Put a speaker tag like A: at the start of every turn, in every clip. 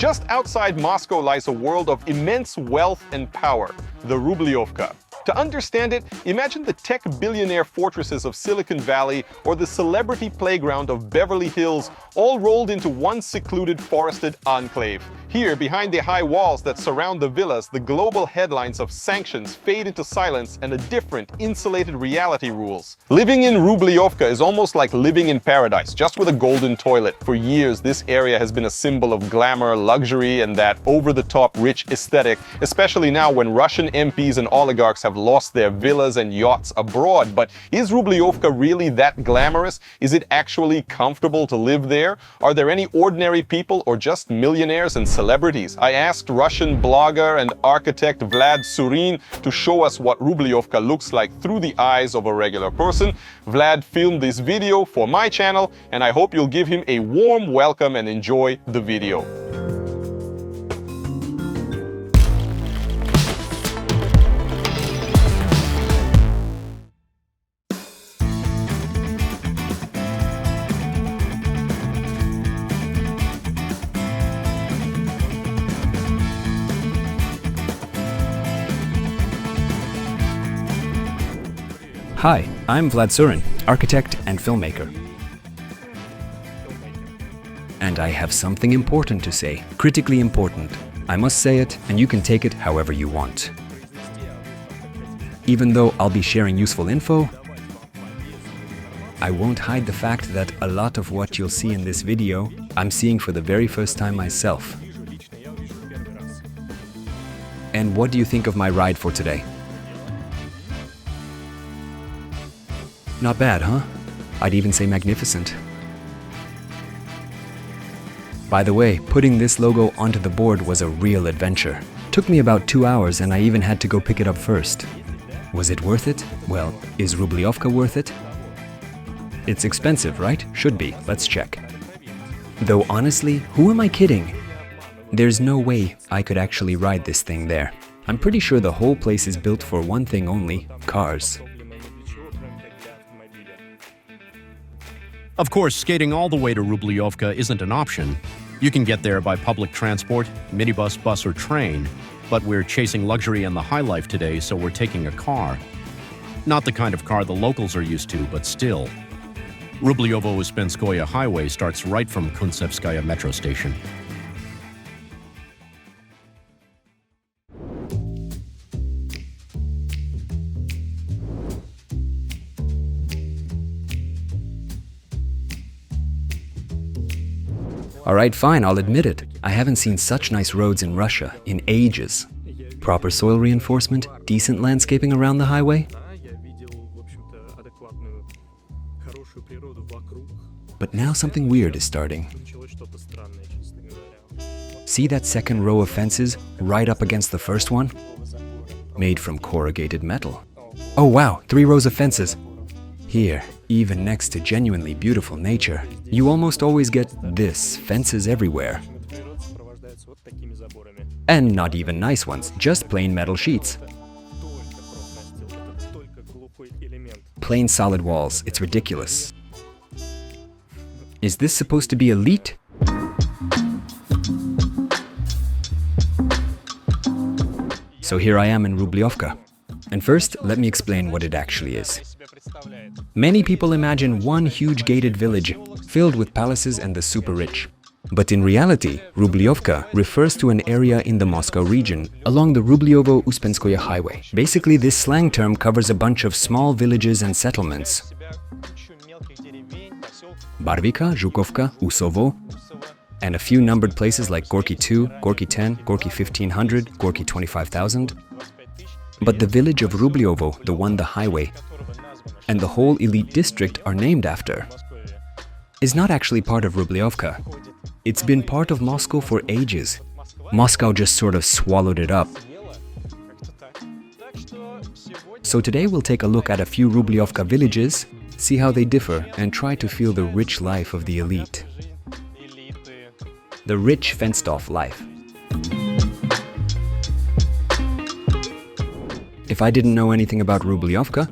A: Just outside Moscow lies a world of immense wealth and power, the Rublyovka. To understand it, imagine the tech billionaire fortresses of Silicon Valley or the celebrity playground of Beverly Hills, all rolled into one secluded forested enclave. Here, behind the high walls that surround the villas, the global headlines of sanctions fade into silence and a different, insulated reality rules. Living in Rublyovka is almost like living in paradise, just with a golden toilet. For years, this area has been a symbol of glamour, luxury, and that over-the-top rich aesthetic, especially now when Russian MPs and oligarchs have lost their villas and yachts abroad. But is Rublyovka really that glamorous? Is it actually comfortable to live there? Are there any ordinary people or just millionaires and celebrities? I asked Russian blogger and architect Vlad Surin to show us what Rublyovka looks like through the eyes of a regular person. Vlad filmed this video for my channel, and I hope you'll give him a warm welcome and enjoy the video.
B: Hi, I'm Vlad Surin, architect and filmmaker. And I have something important to say, critically important. I must say it, and you can take it however you want. Even though I'll be sharing useful info, I won't hide the fact that a lot of what you'll see in this video, I'm seeing for the very first time myself. And what do you think of my ride for today? Not bad, huh? I'd even say magnificent. By the way, putting this logo onto the board was a real adventure. Took me about 2 hours and I even had to go pick it up first. Was it worth it? Well, is Rublyovka worth it? It's expensive, right? Should be. Let's check. Though honestly, who am I kidding? There's no way I could actually ride this thing there. I'm pretty sure the whole place is built for one thing only, cars.
C: Of course, skating all the way to Rublyovka isn't an option. You can get there by public transport, minibus, bus, or train, but we're chasing luxury and the high life today, so we're taking a car. Not the kind of car the locals are used to, but still. Rublyovo-Uspenskoye Highway starts right from Kuntsevskaya metro station.
B: Alright, fine, I'll admit it. I haven't seen such nice roads in Russia in ages. Proper soil reinforcement, decent landscaping around the highway. But now something weird is starting. See that second row of fences right up against the first one? Made from corrugated metal. Oh wow, 3 rows of fences. Here, even next to genuinely beautiful nature, you almost always get this, fences everywhere. And not even nice ones, just plain metal sheets. Plain solid walls, it's ridiculous. Is this supposed to be elite? So here I am in Rublyovka. And first, let me explain what it actually is. Many people imagine one huge gated village filled with palaces and the super rich. But in reality, Rublyovka refers to an area in the Moscow region along the Rublyovo-Uspenskoye highway. Basically, this slang term covers a bunch of small villages and settlements. Barvikha, Zhukovka, Usovo, and a few numbered places like Gorky 2, Gorky 10, Gorky 1500, Gorky 25,000. But the village of Rublyovo, the one the highway, and the whole elite district are named after, is not actually part of Rublyovka. It's been part of Moscow for ages. Moscow just sort of swallowed it up. So today we'll take a look at a few Rublyovka villages, see how they differ, and try to feel the rich life of the elite. The rich, fenced-off life. If I didn't know anything about Rublyovka,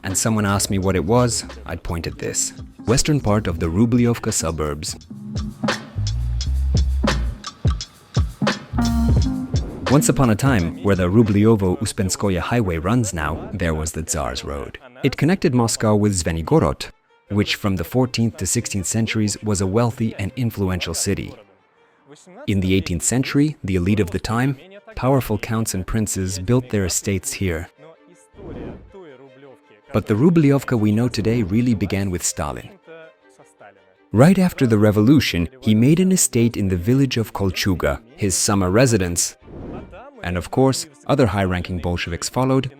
B: and someone asked me what it was, I'd point at this. Western part of the Rublyovka suburbs. Once upon a time, where the Rublyovo-Uspenskoye highway runs now, there was the Tsar's Road. It connected Moscow with Zvenigorod, which from the 14th to 16th centuries was a wealthy and influential city. In the 18th century, the elite of the time, powerful counts and princes, built their estates here. But the Rublyovka we know today really began with Stalin. Right after the revolution, he made an estate in the village of Kolchuga, his summer residence. And of course, other high-ranking Bolsheviks followed.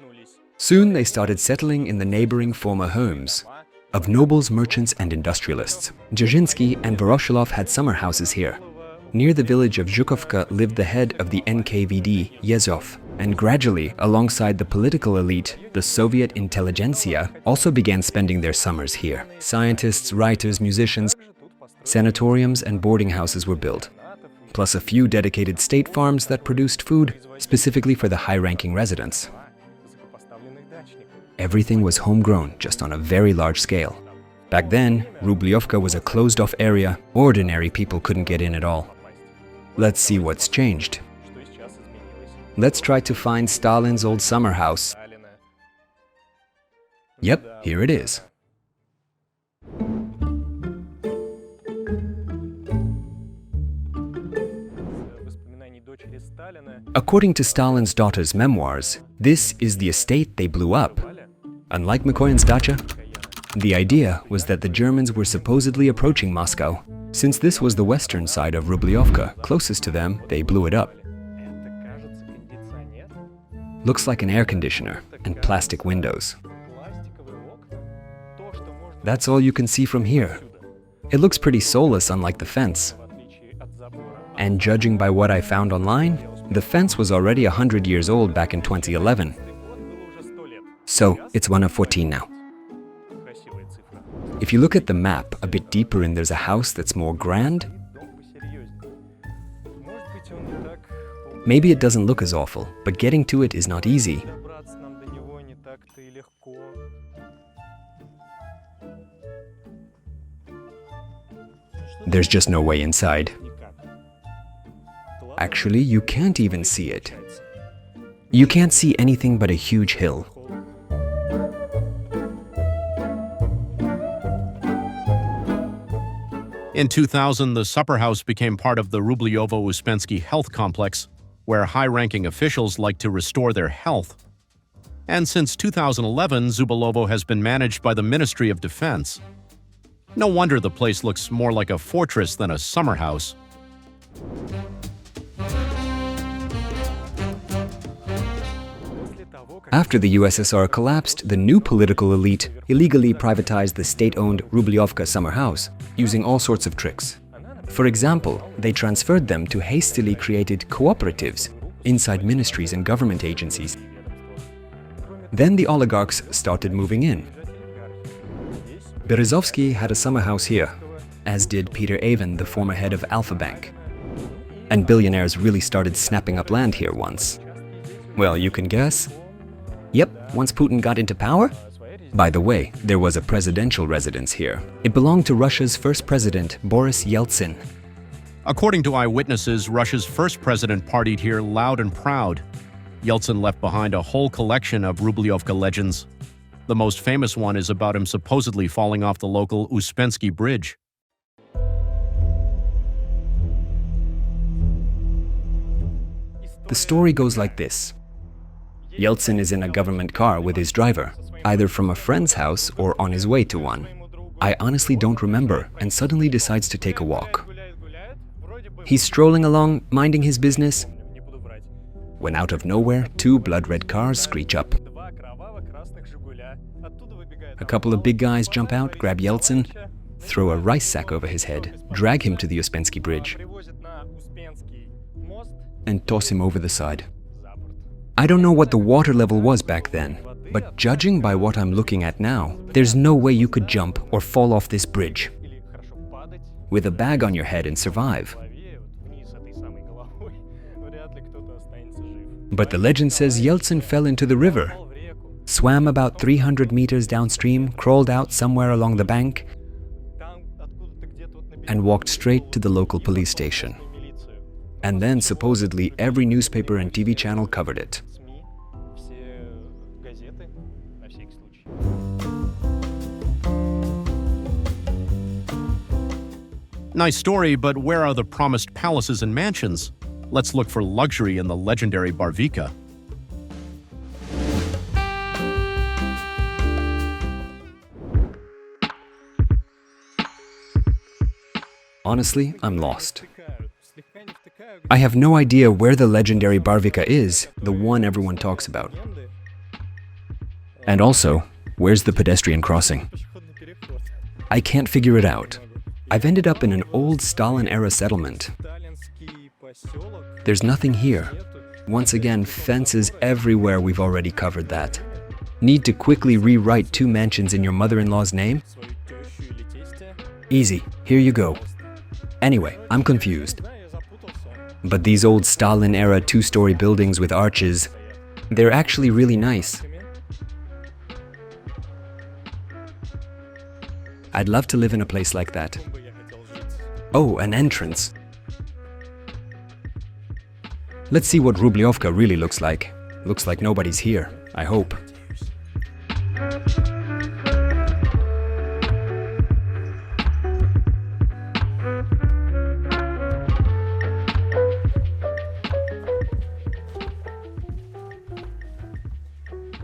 B: Soon they started settling in the neighboring former homes of nobles, merchants and industrialists. Dzerzhinsky and Voroshilov had summer houses here. Near the village of Zhukovka lived the head of the NKVD, Yezhov, and gradually, alongside the political elite, the Soviet intelligentsia also began spending their summers here. Scientists, writers, musicians, sanatoriums and boarding houses were built, plus a few dedicated state farms that produced food specifically for the high-ranking residents. Everything was homegrown, just on a very large scale. Back then, Rublyovka was a closed-off area. Ordinary people couldn't get in at all. Let's see what's changed. Let's try to find Stalin's old summer house. Yep, here it is. According to Stalin's daughter's memoirs, this is the estate they blew up. Unlike Mikoyan's dacha, the idea was that the Germans were supposedly approaching Moscow. Since this was the western side of Rublyovka, closest to them, they blew it up. Looks like an air conditioner and plastic windows. That's all you can see from here. It looks pretty soulless, unlike the fence. And judging by what I found online, the fence was already 100 years old back in 2011. So it's one of 14 now. If you look at the map a bit deeper and there's a house that's more grand, maybe it doesn't look as awful, but getting to it is not easy. There's just no way inside. Actually, you can't even see it. You can't see anything but a huge hill.
C: In 2000, the supper house became part of the Rublyovo-Uspensky health complex, where high-ranking officials like to restore their health. And since 2011, Zubelovo has been managed by the Ministry of Defense. No wonder the place looks more like a fortress than a summer house.
B: After the USSR collapsed, the new political elite illegally privatized the state-owned Rublyovka summer house, using all sorts of tricks. For example, they transferred them to hastily created cooperatives inside ministries and government agencies. Then the oligarchs started moving in. Berezovsky had a summer house here, as did Peter Avon, the former head of Alpha Bank. And billionaires really started snapping up land here once. Well, you can guess. Yep, once Putin got into power? By the way, there was a presidential residence here. It belonged to Russia's first president, Boris Yeltsin.
C: According to eyewitnesses, Russia's first president partied here loud and proud. Yeltsin left behind a whole collection of Rublyovka legends. The most famous one is about him supposedly falling off the local Uspensky Bridge.
B: The story goes like this. Yeltsin is in a government car with his driver, either from a friend's house or on his way to one. I honestly don't remember, and suddenly decides to take a walk. He's strolling along, minding his business, when out of nowhere, two blood-red cars screech up. A couple of big guys jump out, grab Yeltsin, throw a rice sack over his head, drag him to the Uspensky Bridge, and toss him over the side. I don't know what the water level was back then, but judging by what I'm looking at now, there's no way you could jump or fall off this bridge with a bag on your head and survive. But the legend says Yeltsin fell into the river, swam about 300 meters downstream, crawled out somewhere along the bank, and walked straight to the local police station. And then supposedly every newspaper and TV channel covered it.
C: Nice story, but where are the promised palaces and mansions? Let's look for luxury in the legendary Barvikha.
B: Honestly, I'm lost. I have no idea where the legendary Barvikha is, the one everyone talks about. And also, where's the pedestrian crossing? I can't figure it out. I've ended up in an old Stalin-era settlement. There's nothing here. Once again, fences everywhere, we've already covered that. Need to quickly rewrite 2 mansions in your mother-in-law's name? Easy, here you go. Anyway, I'm confused. But these old Stalin-era 2-story buildings with arches, they're actually really nice. I'd love to live in a place like that. Oh, an entrance. Let's see what Rublyovka really looks like. Looks like nobody's here, I hope.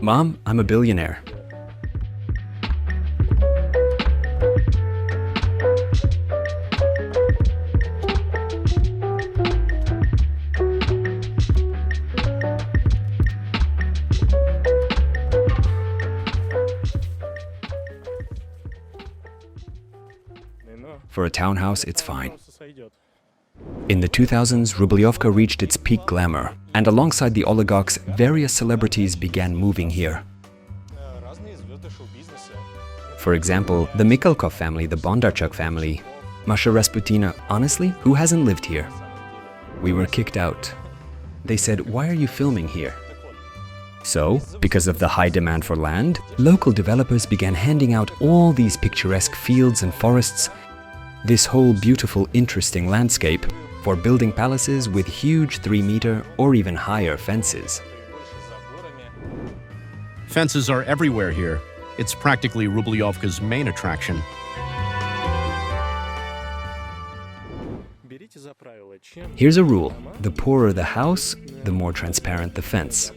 B: Mom, I'm a billionaire. For a townhouse, it's fine. In the 2000s, Rublyovka reached its peak glamour, and alongside the oligarchs, various celebrities began moving here. For example, the Mikhalkov family, the Bondarchuk family. Masha Rasputina, honestly, who hasn't lived here? We were kicked out. They said, "Why are you filming here?" So, because of the high demand for land, local developers began handing out all these picturesque fields and forests, this whole beautiful, interesting landscape, for building palaces with huge 3-meter or even higher fences.
C: Fences are everywhere here. It's practically Rublyovka's main attraction.
B: Here's a rule: the poorer the house, the more transparent the fence.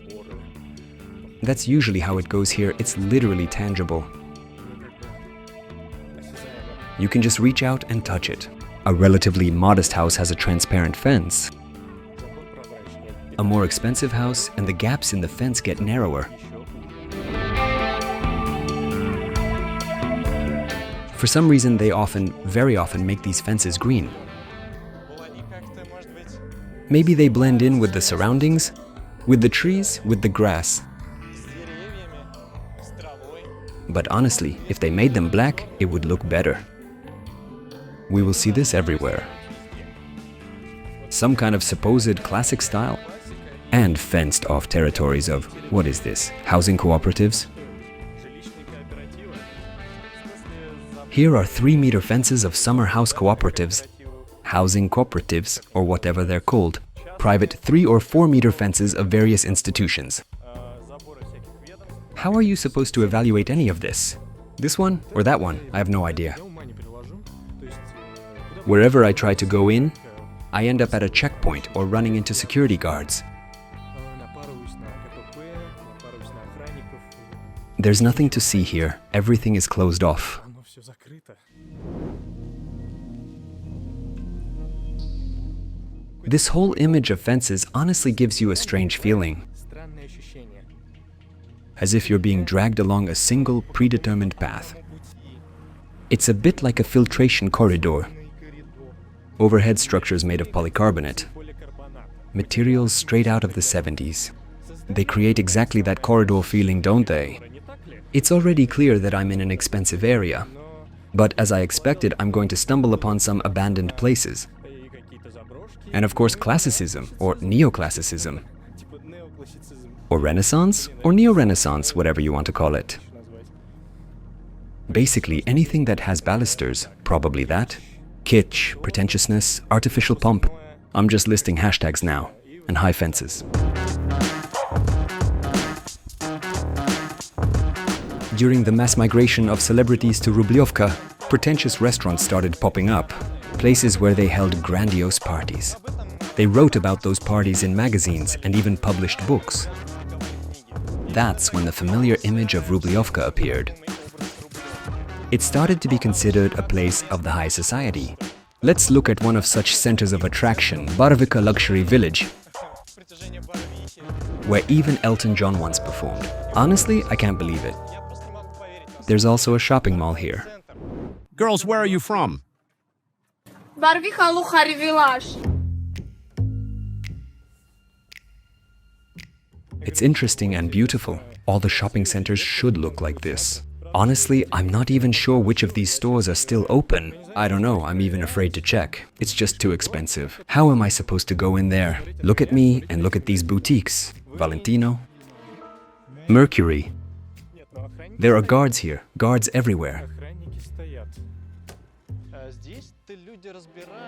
B: That's usually how it goes here. It's literally tangible. You can just reach out and touch it. A relatively modest house has a transparent fence. A more expensive house, and the gaps in the fence get narrower. For some reason, they very often make these fences green. Maybe they blend in with the surroundings, with the trees, with the grass. But honestly, if they made them black, it would look better. We will see this everywhere. Some kind of supposed classic style. And fenced-off territories of, what is this, housing cooperatives? Here are 3-meter fences of summer house cooperatives, housing cooperatives, or whatever they're called. Private 3 or 4-meter fences of various institutions. How are you supposed to evaluate any of this? This one or that one? I have no idea. Wherever I try to go in, I end up at a checkpoint or running into security guards. There's nothing to see here. Everything is closed off. This whole image of fences honestly gives you a strange feeling. As if you're being dragged along a single predetermined path. It's a bit like a filtration corridor. Overhead structures made of polycarbonate. Materials straight out of the 70s. They create exactly that corridor feeling, don't they? It's already clear that I'm in an expensive area. But as I expected, I'm going to stumble upon some abandoned places. And of course, classicism, or neoclassicism. Or Renaissance, or Neo-Renaissance, whatever you want to call it. Basically, anything that has balusters, probably that. Kitsch, pretentiousness, artificial pomp. I'm just listing hashtags now, and high fences. During the mass migration of celebrities to Rublyovka, pretentious restaurants started popping up, places where they held grandiose parties. They wrote about those parties in magazines and even published books. That's when the familiar image of Rublyovka appeared. It started to be considered a place of the high society. Let's look at one of such centers of attraction, Barvikha luxury village, where even Elton John once performed. Honestly, I can't believe it. There's also a shopping mall here.
C: Girls, where are you from?
D: Barvikha luxury village.
B: It's interesting and beautiful. All the shopping centers should look like this. Honestly, I'm not even sure which of these stores are still open. I don't know, I'm even afraid to check. It's just too expensive. How am I supposed to go in there? Look at me and look at these boutiques. Valentino. Mercury. There are guards here, guards everywhere.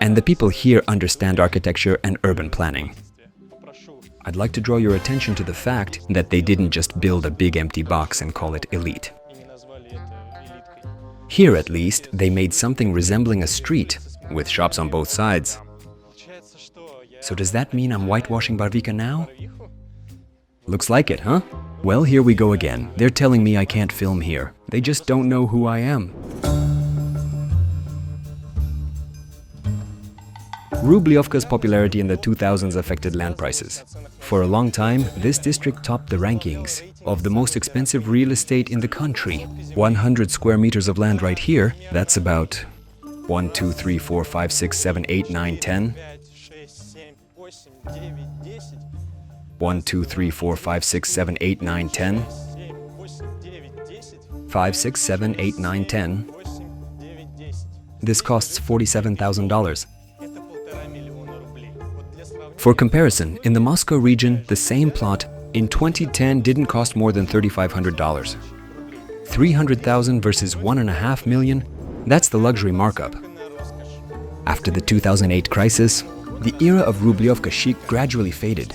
B: And the people here understand architecture and urban planning. I'd like to draw your attention to the fact that they didn't just build a big empty box and call it elite. Here, at least, they made something resembling a street, with shops on both sides. So does that mean I'm whitewashing Barvikha now? Looks like it, huh? Well, here we go again. They're telling me I can't film here. They just don't know who I am. Rublyovka's popularity in the 2000s affected land prices. For a long time, this district topped the rankings of the most expensive real estate in the country. 100 square meters of land right here, that's about 1, 2, 3, 4, 5, 6, 7, 8, 9, 10. 1, 2, 3, 4, 5, 6, 7, 8, 9, 10. 5, 6, 7, 8, 9, 10. This costs $47,000. For comparison, in the Moscow region, the same plot in 2010 didn't cost more than $3,500. 300,000 versus 1.5 million, that's the luxury markup. After the 2008 crisis, the era of Rublyovka chic gradually faded,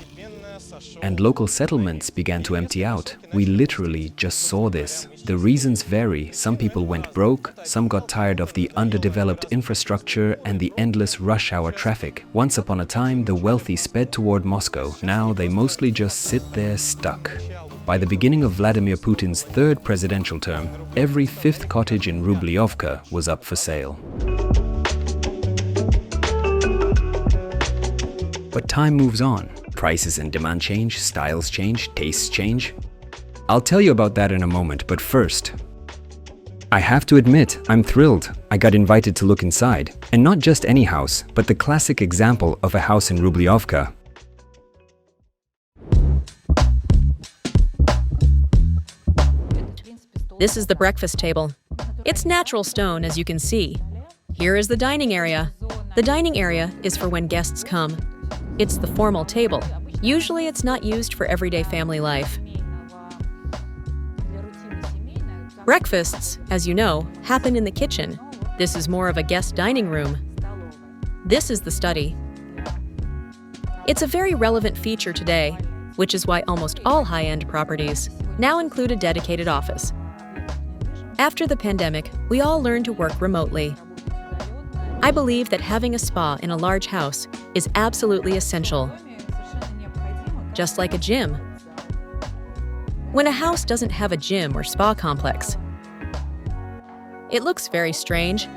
B: and local settlements began to empty out. We literally just saw this. The reasons vary. Some people went broke, some got tired of the underdeveloped infrastructure and the endless rush hour traffic. Once upon a time, the wealthy sped toward Moscow. Now they mostly just sit there stuck. By the beginning of Vladimir Putin's third presidential term, every fifth cottage in Rublyovka was up for sale. But time moves on. Prices and demand change, styles change, tastes change. I'll tell you about that in a moment, but first, I have to admit, I'm thrilled. I got invited to look inside. And not just any house, but the classic example of a house in Rublyovka.
E: This is the breakfast table. It's natural stone, as you can see. Here is the dining area. The dining area is for when guests come. It's the formal table. Usually it's not used for everyday family life. Breakfasts, as you know, happen in the kitchen. This is more of a guest dining room. This is the study. It's a very relevant feature today, which is why almost all high-end properties now include a dedicated office. After the pandemic, we all learned to work remotely. I believe that having a spa in a large house is absolutely essential. Just like a gym. When a house doesn't have a gym or spa complex, it looks very strange.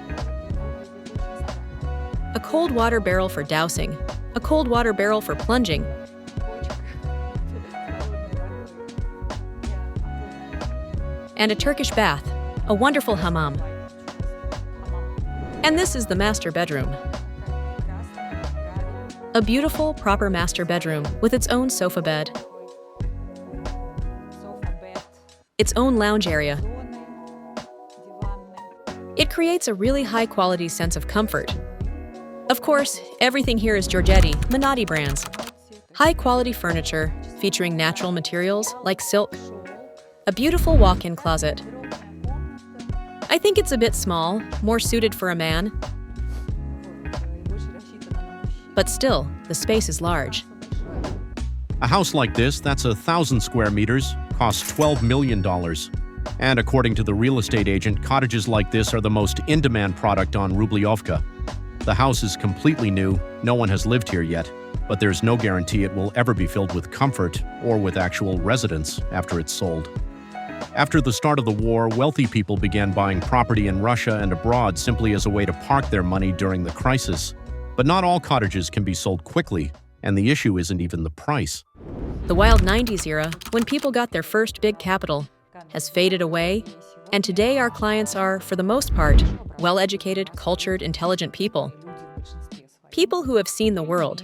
E: A cold water barrel for dousing, a cold water barrel for plunging, and a Turkish bath, a wonderful hammam. And this is the master bedroom. A beautiful, proper master bedroom with its own sofa bed, its own lounge area. It creates a really high-quality sense of comfort. Of course, everything here is Giorgetti, Minotti brands. High-quality furniture featuring natural materials like silk. A beautiful walk-in closet. I think it's a bit small, more suited for a man. But still, the space is large.
C: A house like this, that's 1,000 square meters, costs $12 million. And according to the real estate agent, cottages like this are the most in-demand product on Rublyovka. The house is completely new, no one has lived here yet, but there's no guarantee it will ever be filled with comfort or with actual residents after it's sold. After the start of the war, wealthy people began buying property in Russia and abroad simply as a way to park their money during the crisis. But not all cottages can be sold quickly, and the issue isn't even the price.
E: The wild 90s era, when people got their first big capital, has faded away, and today our clients are, for the most part, well-educated, cultured, intelligent people. People who have seen the world,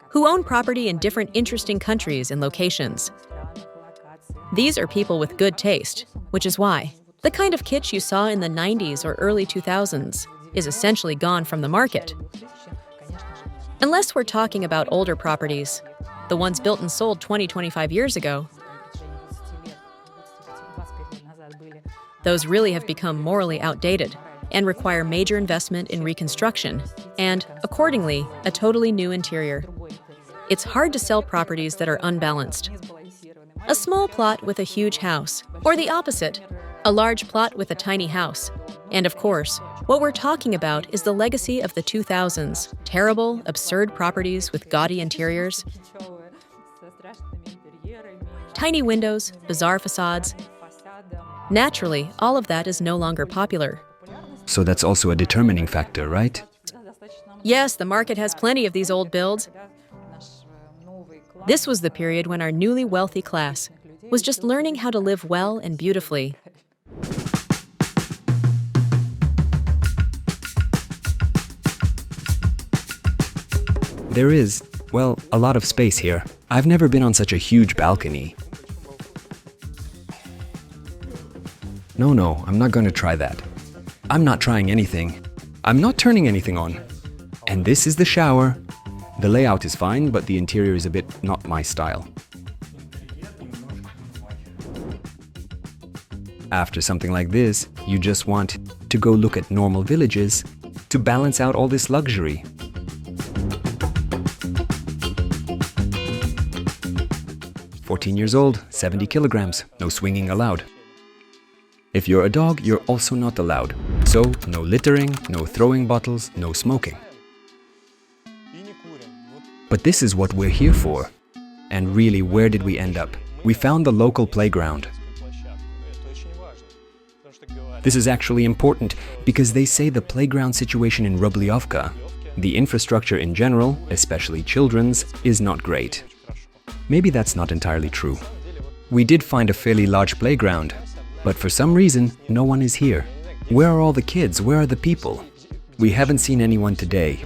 E: who own property in different interesting countries and locations. These are people with good taste, which is why the kind of kitsch you saw in the 90s or early 2000s is essentially gone from the market. Unless we're talking about older properties, the ones built and sold 20-25 years ago. Those really have become morally outdated and require major investment in reconstruction and, accordingly, a totally new interior. It's hard to sell properties that are unbalanced. A small plot with a huge house, or the opposite, a large plot with a tiny house. And of course, what we're talking about is the legacy of the 2000s, terrible, absurd properties with gaudy interiors, tiny windows, bizarre facades. Naturally, all of that is no longer popular.
B: So that's also a determining factor, right?
E: Yes, the market has plenty of these old builds. This was the period when our newly wealthy class was just learning how to live well and beautifully.
B: There is, well, a lot of space here. I've never been on such a huge balcony. No, I'm not going to try that. I'm not trying anything. I'm not turning anything on. And this is the shower. The layout is fine, but the interior is a bit not my style. After something like this, you just want to go look at normal villages to balance out all this luxury. "14 years old, 70 kilograms, no swinging allowed." If you're a dog, you're also not allowed. So, no littering, no throwing bottles, no smoking. But this is what we're here for. And really, where did we end up? We found the local playground. This is actually important because they say the playground situation in Rublyovka, the infrastructure in general, especially children's, is not great. Maybe that's not entirely true. We did find a fairly large playground, but for some reason, no one is here. Where are all the kids? Where are the people? We haven't seen anyone today.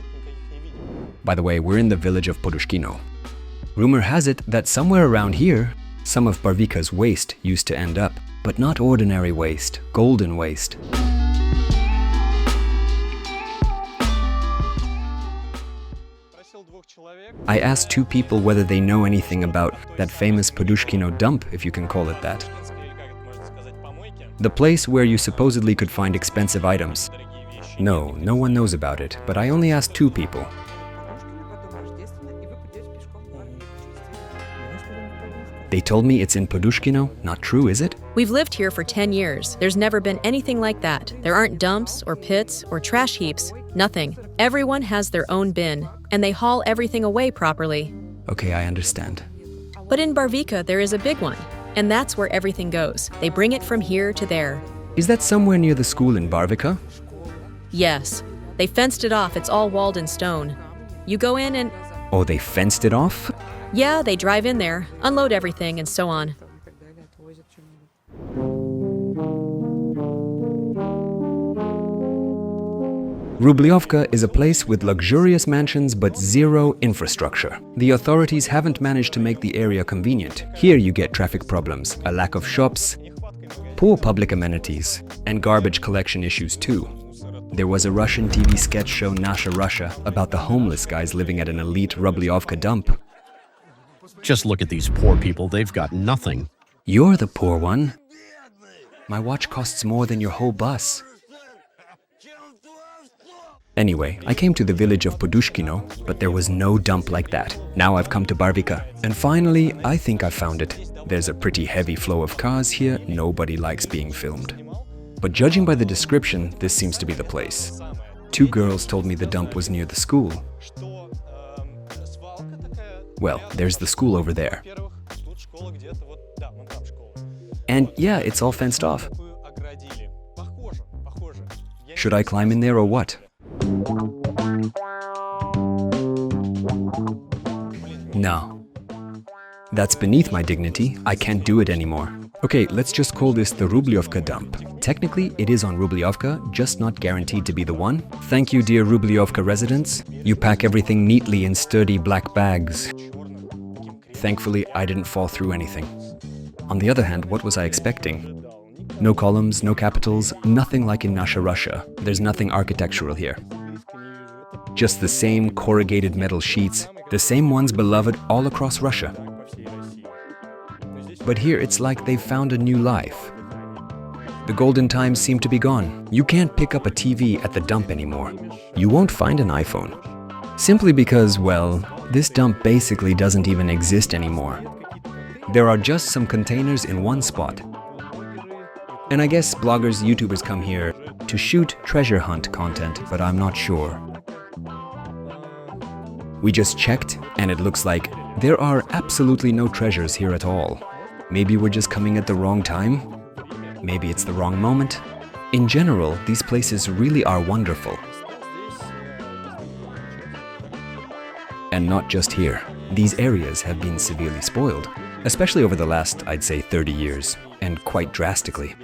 B: By the way, we're in the village of Podushkino. Rumor has it that somewhere around here, some of Barvikha's waste used to end up, but not ordinary waste, golden waste. I asked two people whether they know anything about that famous Podushkino dump, if you can call it that. The place where you supposedly could find expensive items. No one knows about it, but I only asked two people. They told me it's in Podushkino. Not true, is it?
E: We've lived here for 10 years. There's never been anything like that. There aren't dumps or pits or trash heaps. Nothing. Everyone has their own bin, and they haul everything away properly.
B: Okay, I understand.
E: But in Barvikha, there is a big one, and that's where everything goes. They bring it from here to there.
B: Is that somewhere near the school in Barvikha?
E: Yes. They fenced it off. It's all walled in stone. You go in and...
B: Oh, they fenced it off?
E: Yeah, they drive in there, unload everything, and so on.
B: Rublyovka is a place with luxurious mansions but zero infrastructure. The authorities haven't managed to make the area convenient. Here you get traffic problems, a lack of shops, poor public amenities, and garbage collection issues too. There was a Russian TV sketch show Nasha Russia about the homeless guys living at an elite Rublyovka dump.
C: Just look at these poor people, they've got nothing.
B: You're the poor one. My watch costs more than your whole bus. Anyway, I came to the village of Podushkino, but there was no dump like that. Now I've come to Barvikha. And finally, I think I found it. There's a pretty heavy flow of cars here, nobody likes being filmed. But judging by the description, this seems to be the place. Two girls told me the dump was near the school. Well, there's the school over there. And yeah, it's all fenced off. Should I climb in there or what? No. That's beneath my dignity. I can't do it anymore. Okay, let's just call this the Rublyovka dump. Technically, it is on Rublyovka, just not guaranteed to be the one. Thank you, dear Rublyovka residents. You pack everything neatly in sturdy black bags. Thankfully, I didn't fall through anything. On the other hand, what was I expecting? No columns, no capitals, nothing like in Nasha Russia. There's nothing architectural here. Just the same corrugated metal sheets, the same ones beloved all across Russia. But here it's like they've found a new life. The golden times seem to be gone. You can't pick up a TV at the dump anymore. You won't find an iPhone. Simply because, well, this dump basically doesn't even exist anymore. There are just some containers in one spot. And I guess bloggers, YouTubers come here to shoot treasure hunt content, but I'm not sure. We just checked, and it looks like there are absolutely no treasures here at all. Maybe we're just coming at the wrong time? Maybe it's the wrong moment? In general, these places really are wonderful. And not just here. These areas have been severely spoiled, especially over the last, I'd say, 30 years, and quite drastically.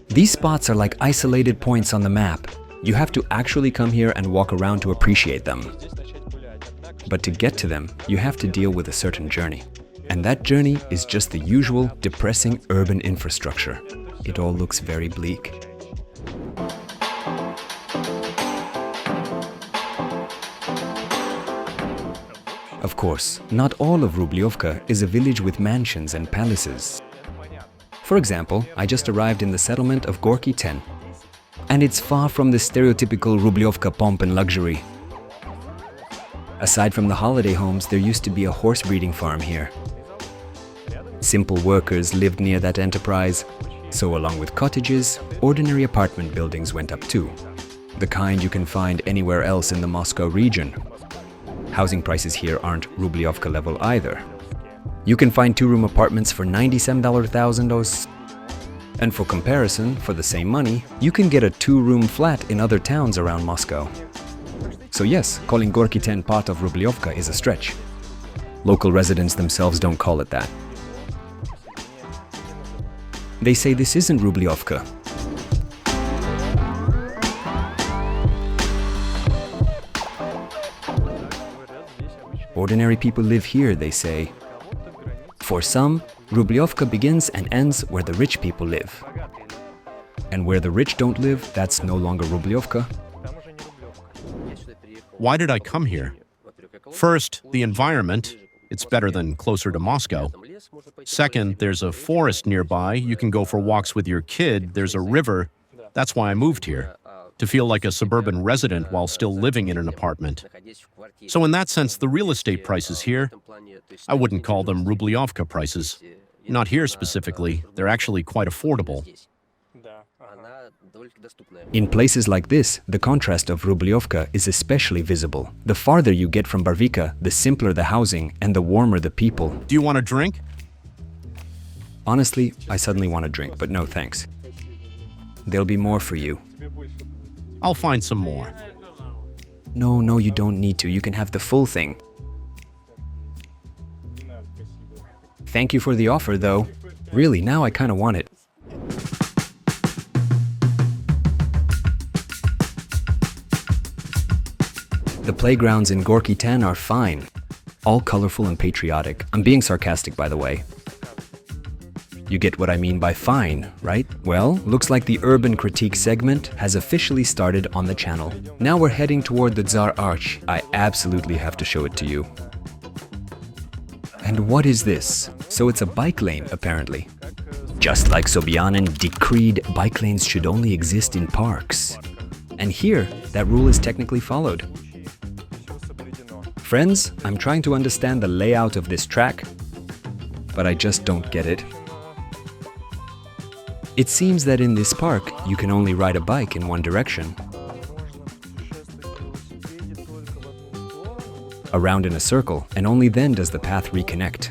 B: These spots are like isolated points on the map. You have to actually come here and walk around to appreciate them. But to get to them, you have to deal with a certain journey. And that journey is just the usual depressing urban infrastructure. It all looks very bleak. Of course, not all of Rublyovka is a village with mansions and palaces. For example, I just arrived in the settlement of Gorky 10. And it's far from the stereotypical Rublyovka pomp and luxury. Aside from the holiday homes, there used to be a horse breeding farm here. Simple workers lived near that enterprise, so along with cottages, ordinary apartment buildings went up too. The kind you can find anywhere else in the Moscow region. Housing prices here aren't Rublyovka level either. You can find two-room apartments for $97,000. And for comparison, for the same money, you can get a two-room flat in other towns around Moscow. So yes, calling Gorky 10 part of Rublyovka is a stretch. Local residents themselves don't call it that. They say this isn't Rublyovka. Ordinary people live here, they say. For some, Rublyovka begins and ends where the rich people live. And where the rich don't live, that's no longer Rublyovka.
C: Why did I come here? First, the environment. It's better than closer to Moscow. Second, there's a forest nearby. You can go for walks with your kid. There's a river. That's why I moved here, to feel like a suburban resident while still living in an apartment. So in that sense, the real estate prices here, I wouldn't call them Rublyovka prices. Not here specifically. They're actually quite affordable.
B: In places like this, the contrast of Rublyovka is especially visible. The farther you get from Barvikha, the simpler the housing and the warmer the people.
C: Do you want a drink?
B: Honestly, I suddenly want a drink, but no thanks. There'll be more for you.
C: I'll find some more.
B: No, you don't need to. You can have the full thing. Thank you for the offer, though. Really, now I kind of want it. The playgrounds in Gorky 10 are fine. All colorful and patriotic. I'm being sarcastic, by the way. You get what I mean by fine, right? Well, looks like the urban critique segment has officially started on the channel. Now we're heading toward the Tsar Arch. I absolutely have to show it to you. And what is this? So it's a bike lane, apparently. Just like Sobyanin decreed bike lanes should only exist in parks. And here, that rule is technically followed. Friends, I'm trying to understand the layout of this track, but I just don't get it. It seems that in this park, you can only ride a bike in one direction. Around in a circle, and only then does the path reconnect.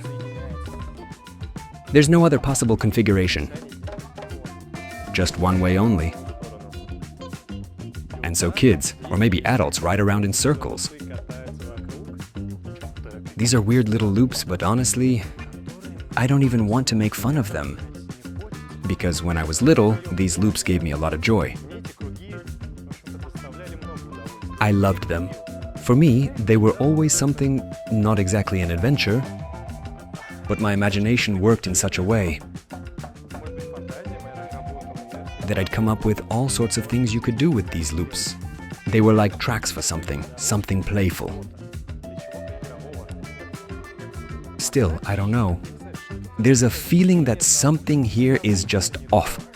B: There's no other possible configuration. Just one way only. And so kids, or maybe adults, ride around in circles. These are weird little loops, but honestly, I don't even want to make fun of them. Because when I was little, these loops gave me a lot of joy. I loved them. For me, they were always something, not exactly an adventure, but my imagination worked in such a way that I'd come up with all sorts of things you could do with these loops. They were like tracks for something playful. Still, I don't know. There's a feeling that something here is just off.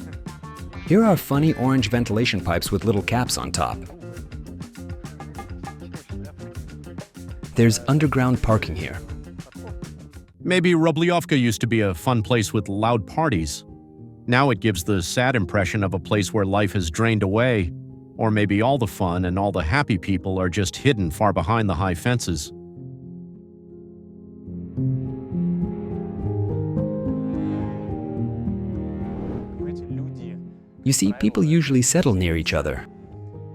B: Here are funny orange ventilation pipes with little caps on top. There's underground parking here.
C: Maybe Rublyovka used to be a fun place with loud parties. Now it gives the sad impression of a place where life has drained away, or maybe all the fun and all the happy people are just hidden far behind the high fences.
B: You see, people usually settle near each other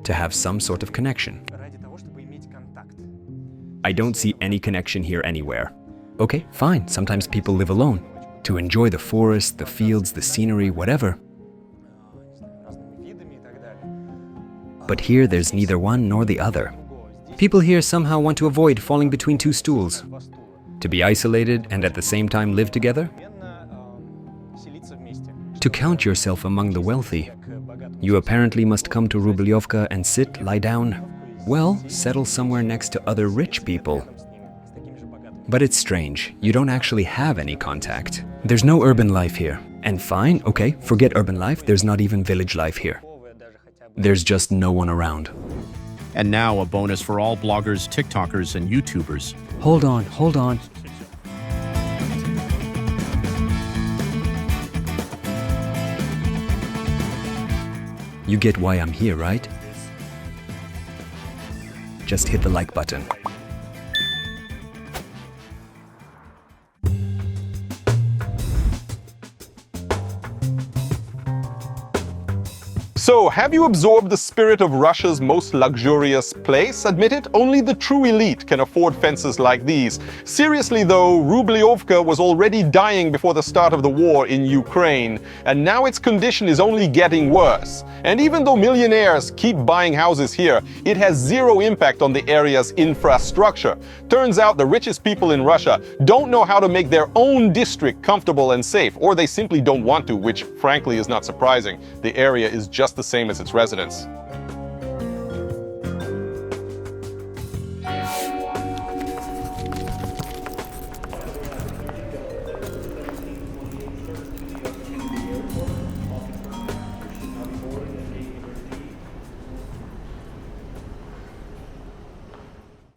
B: to have some sort of connection. I don't see any connection here anywhere. Okay, fine, sometimes people live alone, to enjoy the forest, the fields, the scenery, whatever. But here there's neither one nor the other. People here somehow want to avoid falling between two stools. To be isolated and at the same time live together? To count yourself among the wealthy, you apparently must come to Rublyovka and sit, lie down, well, settle somewhere next to other rich people. But it's strange, you don't actually have any contact. There's no urban life here. And fine, okay, forget urban life, there's not even village life here. There's just no one around.
C: And now a bonus for all bloggers, TikTokers, and YouTubers.
B: Hold on, hold on. You get why I'm here, right? Just hit the like button.
A: So, have you absorbed the spirit of Russia's most luxurious place? Admit it, only the true elite can afford fences like these. Seriously though, Rublyovka was already dying before the start of the war in Ukraine, and now its condition is only getting worse. And even though millionaires keep buying houses here, it has zero impact on the area's infrastructure. Turns out the richest people in Russia don't know how to make their own district comfortable and safe, or they simply don't want to, which frankly is not surprising. The area is just the same as its residents.